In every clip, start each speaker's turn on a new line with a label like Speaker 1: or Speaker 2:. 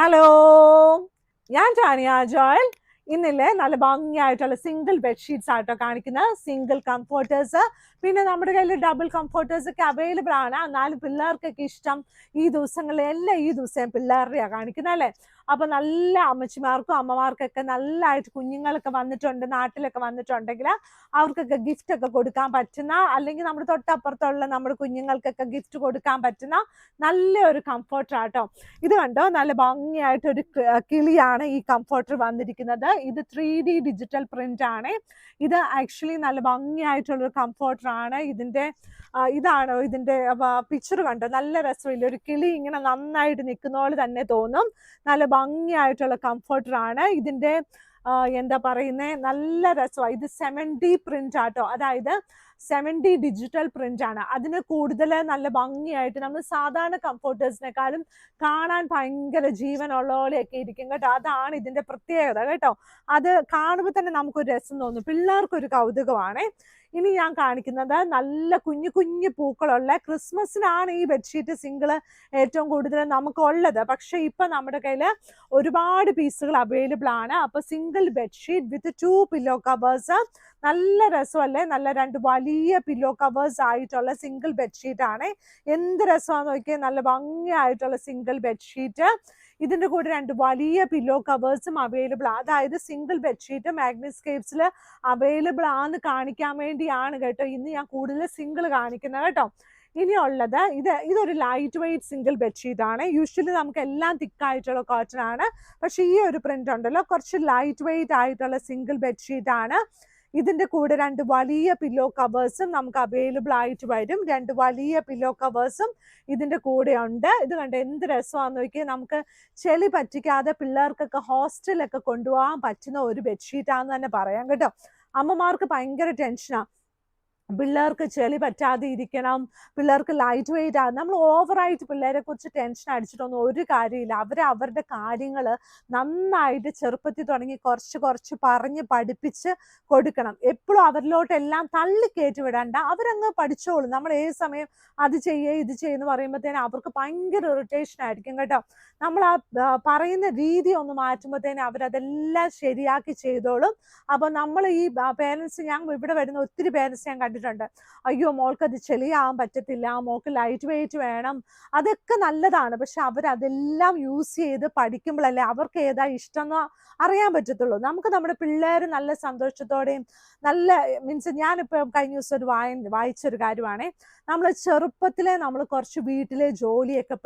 Speaker 1: Hello, ഞാൻ Tanya Joel. ഇന്നില്ലേ നല്ല ഭംഗിയായിട്ടുള്ള single bedsheets ആയിട്ടോ കാണിക്കുന്നത്. സിംഗിൾ കംഫർട്ടേഴ്സ്, പിന്നെ നമ്മുടെ കയ്യിൽ ഡബിൾ കംഫർട്ടേഴ്സ് ഒക്കെ അവൈലബിൾ ആണ്. എന്നാലും പിള്ളേർക്കൊക്കെ ഇഷ്ടം ഈ ദിവസങ്ങളിൽ എല്ലാം ഈ ദിവസം പിള്ളേരുടെയാണ് കാണിക്കുന്നത് അല്ലേ. അപ്പൊ നല്ല അമ്മച്ചിമാർക്കും അമ്മമാർക്കൊക്കെ നല്ലതായിട്ട് കുഞ്ഞുങ്ങളൊക്കെ വന്നിട്ടുണ്ട്, നാട്ടിലൊക്കെ വന്നിട്ടുണ്ടെങ്കിൽ അവർക്കൊക്കെ ഗിഫ്റ്റ് ഒക്കെ കൊടുക്കാൻ പറ്റുന്ന, അല്ലെങ്കിൽ നമ്മുടെ തൊട്ടപ്പുറത്തുള്ള നമ്മുടെ കുഞ്ഞുങ്ങൾക്കൊക്കെ ഗിഫ്റ്റ് കൊടുക്കാൻ പറ്റുന്ന നല്ലൊരു കംഫർട്ടർ ആട്ടോ. ഇത് കണ്ടോ, നല്ല ഭംഗിയായിട്ടൊരു കിളിയാണ് ഈ കംഫർട്ടർ വന്നിരിക്കുന്നത്. ഇത് 3D ഡിജിറ്റൽ പ്രിന്റ് ആണ്. ഇത് ആക്ച്വലി നല്ല ഭംഗിയായിട്ടുള്ളൊരു കംഫർട്ടർ ആണ്. ഇതാണ് ഇതിന്റെ പിക്ചർ കണ്ടോ, നല്ല രസമില്ല, ഒരു കിളി ഇങ്ങനെ നന്നായിട്ട് നിൽക്കുന്ന പോലെ തന്നെ തോന്നും. നല്ല ഭംഗിയായിട്ടുള്ള കംഫർട്ടർ ആണ്. ഇതിന്റെ എന്താ പറയുന്നേ, നല്ല രസമാണ്. ഇത് 7D പ്രിന്റ് ആട്ടോ, അതായത് 7D ഡിജിറ്റൽ പ്രിന്റ് ആണ്. അതിന് കൂടുതൽ നല്ല ഭംഗിയായിട്ട് നമ്മൾ സാധാരണ കംഫർട്ടേഴ്സിനെക്കാളും കാണാൻ ഭയങ്കര ജീവനുള്ള പോലെയൊക്കെ ഇരിക്കും കേട്ടോ. അതാണ് ഇതിന്റെ പ്രത്യേകത കേട്ടോ. അത് കാണുമ്പോൾ തന്നെ നമുക്കൊരു രസം തോന്നും, പിള്ളേർക്കൊരു കൗതുകമാണ്. ഇനി ഞാൻ കാണിക്കുന്നത് നല്ല കുഞ്ഞു കുഞ്ഞു പൂക്കളുള്ള, ക്രിസ്മസിനാണ് ഈ ബെഡ്ഷീറ്റ് സിംഗിള് ഏറ്റവും കൂടുതൽ നമുക്കുള്ളത്. പക്ഷെ ഇപ്പൊ നമ്മുടെ കയ്യിൽ ഒരുപാട് പീസുകൾ അവൈലബിൾ ആണ്. അപ്പൊ single bedsheet with 2 pillow covers, നല്ല രസമല്ലേ, നല്ല 2 വലിയ പില്ലോ കവേഴ്സ് ആയിട്ടുള്ള സിംഗിൾ ബെഡ്ഷീറ്റ് ആണ്. എന്ത് രസമാണെന്ന് നോക്കിയാൽ, നല്ല ഭംഗിയായിട്ടുള്ള സിംഗിൾ ബെഡ്ഷീറ്റ്. ഇതിന്റെ കൂടെ 2 വലിയ പില്ലോ കവേഴ്സും അവൈലബിൾ. അതായത് സിംഗിൾ ബെഡ്ഷീറ്റ് മാഗ്നസ്കേപ്സിൽ അവൈലബിൾ ആണെന്ന് കാണിക്കാൻ വേണ്ടിയാണ് കേട്ടോ ഇന്ന് ഞാൻ കൂടുതൽ സിംഗിൾ കാണിക്കുന്നത് കേട്ടോ. ഇനിയുള്ളത് ഇതൊരു ലൈറ്റ് വെയ്റ്റ് സിംഗിൾ ബെഡ്ഷീറ്റ് ആണ്. യൂഷ്വലി നമുക്ക് എല്ലാം തിക്കായിട്ടുള്ള കോട്ടൺ ആണ്, പക്ഷെ ഈ ഒരു പ്രിന്റ് ഉണ്ടല്ലോ കുറച്ച് ലൈറ്റ് വെയ്റ്റ് ആയിട്ടുള്ള സിംഗിൾ ബെഡ്ഷീറ്റ് ആണ്. ഇതിന്റെ കൂടെ 2 വലിയ പില്ലോ കവേഴ്സും നമുക്ക് അവൈലബിൾ ആയിട്ട് വരും. 2 വലിയ പില്ലോ കവേഴ്സും ഇതിന്റെ കൂടെ ഉണ്ട്. ഇത് കണ്ട് എന്ത് രസമാണെന്ന് നോക്കിയാൽ, നമുക്ക് ചെളി പറ്റിക്കാതെ പിള്ളേർക്കൊക്കെ ഹോസ്റ്റലൊക്കെ കൊണ്ടുപോകാൻ പറ്റുന്ന ഒരു ബെഡ്ഷീറ്റാന്ന് തന്നെ പറയാം കേട്ടോ. അമ്മമാർക്ക് ഭയങ്കര ടെൻഷനാണ്, പിള്ളേർക്ക് ചെളി പറ്റാതെ ഇരിക്കണം, പിള്ളേർക്ക് ലൈറ്റ് വെയിറ്റ് ആണ്. നമ്മൾ ഓവറായിട്ട് പിള്ളേരെ കുറിച്ച് ടെൻഷൻ അടിച്ചിട്ടൊന്നും ഒരു കാര്യമില്ല. അവരുടെ കാര്യങ്ങൾ നന്നായിട്ട് ചെറുപ്പത്തിൽ തുടങ്ങി കുറച്ച് കുറച്ച് പറഞ്ഞ് പഠിപ്പിച്ച് കൊടുക്കണം. എപ്പോഴും അവരിലോട്ടെല്ലാം തള്ളിക്കയറ്റി വിടണ്ട, അവരങ്ങ് പഠിച്ചോളും. നമ്മൾ ഏത് സമയം അത് ചെയ്യേ ഇത് ചെയ്യുന്ന പറയുമ്പോഴത്തേനും അവർക്ക് ഭയങ്കര ഇറിറ്റേഷൻ ആയിരിക്കും കേട്ടോ. നമ്മൾ പറയുന്ന രീതി ഒന്ന് മാറ്റുമ്പോഴത്തേനും അവരതെല്ലാം ശരിയാക്കി ചെയ്തോളും. അപ്പൊ നമ്മൾ ഈ പേരൻസ്, ഞാൻ ഇവിടെ വരുന്ന ഒത്തിരി പേരൻസ് ഞാൻ കണ്ടിട്ടുണ്ട്, അയ്യോ മോൾക്കത് ചെളിയാവാൻ പറ്റത്തില്ല, മോൾക്ക് ലൈറ്റ് വെയിറ്റ് വേണം. അതൊക്കെ നല്ലതാണ്, പക്ഷെ അവരതെല്ലാം യൂസ് ചെയ്ത് പഠിക്കുമ്പോഴല്ലേ അവർക്ക് ഏതാ ഇഷ്ടം എന്ന് അറിയാൻ പറ്റത്തുള്ളൂ. നമുക്ക് നമ്മുടെ പിള്ളേർ നല്ല സന്തോഷത്തോടെയും നല്ല മീൻസ്, ഞാനിപ്പോൾ കഴിഞ്ഞ ദിവസം വായിച്ചൊരു കാര്യമാണ്, നമ്മൾ ചെറുപ്പത്തിലെ നമ്മൾ കുറച്ച് വീട്ടിലെ ജോലിയൊക്കെ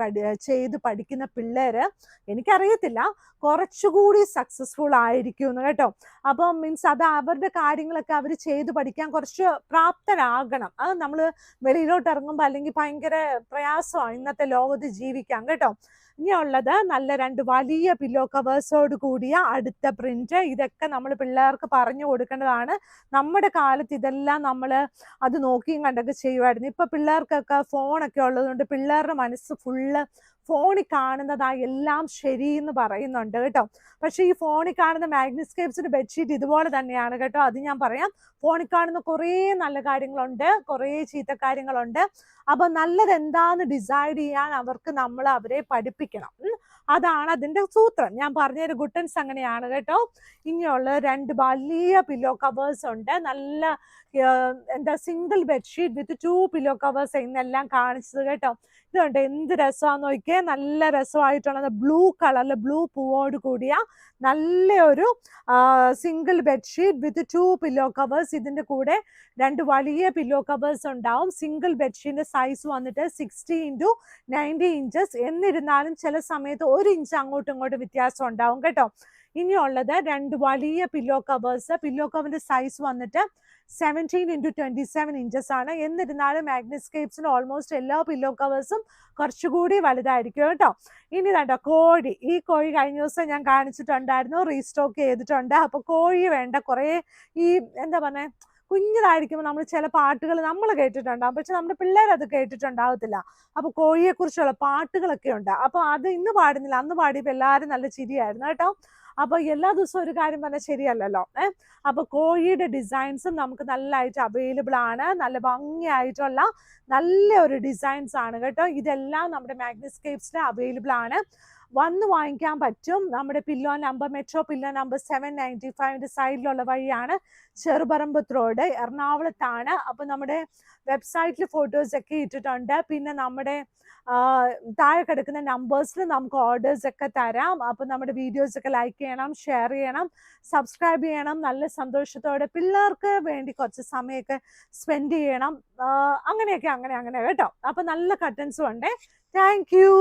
Speaker 1: ചെയ്ത് പഠിക്കുന്ന പിള്ളേര്, എനിക്കറിയത്തില്ല, കുറച്ചുകൂടി സക്സസ്ഫുൾ ആയിരിക്കും കേട്ടോ. അപ്പം മീൻസ് അത് അവരുടെ കാര്യങ്ങളൊക്കെ അവർ ചെയ്ത് പഠിക്കാൻ കുറച്ച് പ്രാപ്തരാകണം. അത് നമ്മൾ വെളിയിലോട്ട് ഇറങ്ങുമ്പോൾ അല്ലെങ്കിൽ ഭയങ്കര പ്രയാസമാണ് ഇന്നത്തെ ലോകത്ത് ജീവിക്കാൻ കേട്ടോ. ഇനിയുള്ളത് നല്ല 2 വലിയ പില്ലോ കവേഴ്സോട് കൂടിയ അടുത്ത പ്രിന്റ്. ഇതൊക്കെ നമ്മൾ പിള്ളേർക്ക് പറഞ്ഞു കൊടുക്കേണ്ടതാണ്. നമ്മുടെ കാലത്ത് ഇതെല്ലാം നമ്മൾ അത് നോക്കിയും കണ്ടൊക്കെ ചെയ്യുമായിരുന്നു. ഇപ്പൊ പിള്ളേർക്കൊക്കെ ഫോണൊക്കെ ഉള്ളതുകൊണ്ട് പിള്ളേരുടെ മനസ്സ് ഫുള്ള് ഫോണിൽ കാണുന്നതാ എല്ലാം ശരി എന്ന് പറയുന്നുണ്ട് കേട്ടോ. പക്ഷെ ഈ ഫോണിൽ കാണുന്ന മാഗ്നസ്കേപ്സിന്റെ ബെഡ്ഷീറ്റ് ഇതുപോലെ തന്നെയാണ് കേട്ടോ. അത് ഞാൻ പറയാം, ഫോണിൽ കാണുന്ന കുറേ നല്ല കാര്യങ്ങളുണ്ട്, കുറേ ചീത്ത കാര്യങ്ങളുണ്ട്. അപ്പൊ നല്ലത് എന്താന്ന് ഡിസൈഡ് ചെയ്യാൻ നമ്മൾ അവരെ പഠിപ്പിക്കണം. അതാണ് അതിന്റെ സൂത്രം. ഞാൻ പറഞ്ഞൊരു ഗുട്ടൻസ് അങ്ങനെയാണ് കേട്ടോ. ഇനിയുള്ള 2 വലിയ പില്ലോ കവേഴ്സ് ഉണ്ട്. നല്ല എന്താ single bedsheet with 2 pillow covers ഇന്നെല്ലാം കാണിച്ചത് കേട്ടോ. ഇതുണ്ട് എന്ത് രസമാന്ന് നോക്കിയേ, നല്ല രസമായിട്ടുള്ളത് ബ്ലൂ കളറിൽ ബ്ലൂ പൂവോട് കൂടിയ നല്ലൊരു single bedsheet with 2 pillow covers. ഇതിന്റെ കൂടെ 2 വലിയ പില്ലോ കവേഴ്സ് ഉണ്ടാവും. സിംഗിൾ ബെഡ്ഷീറ്റിന്റെ സൈസ് വന്നിട്ട് 60x90 ഇഞ്ചസ്. എന്നിരുന്നാലും ചില സമയത്ത് 1 ഇഞ്ച് അങ്ങോട്ടും ഇങ്ങോട്ടും വ്യത്യാസം ഉണ്ടാവും കേട്ടോ. ഇനിയുള്ളത് 2 വലിയ പില്ലോ കവേഴ്സ്. പില്ലോ കവറിന്റെ സൈസ് വന്നിട്ട് 17x27 ഇഞ്ചസ് ആണ്. എന്നിരുന്നാലും മാഗ്നസ്കേപ്സിന് ഓൾമോസ്റ്റ് എല്ലാ പില്ലോ കവേഴ്സും കുറച്ചുകൂടി വലുതായിരിക്കും കേട്ടോ. ഇനി കണ്ടോ കോഴി. ഈ കോഴി കഴിഞ്ഞ ദിവസം ഞാൻ കാണിച്ചിട്ടുണ്ടായിരുന്നു, റീസ്റ്റോക്ക് ചെയ്തിട്ടുണ്ട്. അപ്പൊ കോഴി വേണ്ട കുറേ ഈ എന്താ പറഞ്ഞേ, കുഞ്ഞിതായിരിക്കുമ്പോൾ നമ്മൾ ചില പാട്ടുകൾ നമ്മൾ കേട്ടിട്ടുണ്ടാകും, പക്ഷെ നമ്മുടെ പിള്ളേർ അത് കേട്ടിട്ടുണ്ടാവത്തില്ല. അപ്പൊ കോഴിയെ കുറിച്ചുള്ള പാട്ടുകളൊക്കെ ഉണ്ട്. അപ്പൊ അത് ഇന്ന് പാടുന്നില്ല, അന്ന് പാടിയപ്പോൾ എല്ലാവരും നല്ല ചിരിയായിരുന്നു കേട്ടോ. അപ്പൊ എല്ലാ ദിവസവും ഒരു കാര്യം പറഞ്ഞാൽ ശരിയല്ലല്ലോ. അപ്പൊ കോഴിയുടെ ഡിസൈൻസും നമുക്ക് നല്ലതായിട്ട് അവൈലബിൾ ആണ്. നല്ല ഭംഗിയായിട്ടുള്ള നല്ല ഒരു ഡിസൈൻസ് ആണ് കേട്ടോ. ഇതെല്ലാം നമ്മുടെ മാഗ്നിസ്കേപ്സിൽ അവൈലബിൾ ആണ്. വന്ന് വാങ്ങിക്കാൻ പറ്റും. നമ്മുടെ pillow number metro pillow number 795 സൈഡിലുള്ള വഴിയാണ്. ചെറുപറമ്പത്ത് റോഡ്, എറണാകുളത്താണ്. അപ്പൊ നമ്മുടെ വെബ്സൈറ്റിൽ ഫോട്ടോസ് ഒക്കെ ഇട്ടിട്ടുണ്ട്. പിന്നെ നമ്മുടെ താഴെ കിടക്കുന്ന നമ്പേഴ്സിൽ നമുക്ക് ഓർഡേഴ്സ് ഒക്കെ തരാം. അപ്പൊ നമ്മുടെ വീഡിയോസ് ഒക്കെ ലൈക്ക് ചെയ്യണം, ഷെയർ ചെയ്യണം, സബ്സ്ക്രൈബ് ചെയ്യണം. നല്ല സന്തോഷത്തോടെ പിള്ളേർക്ക് വേണ്ടി കുറച്ച് സമയമൊക്കെ സ്പെൻഡ് ചെയ്യണം. അങ്ങനെയൊക്കെ അങ്ങനെ കേട്ടോ. അപ്പൊ നല്ല കട്ടൻസും ഉണ്ട്. Thank you.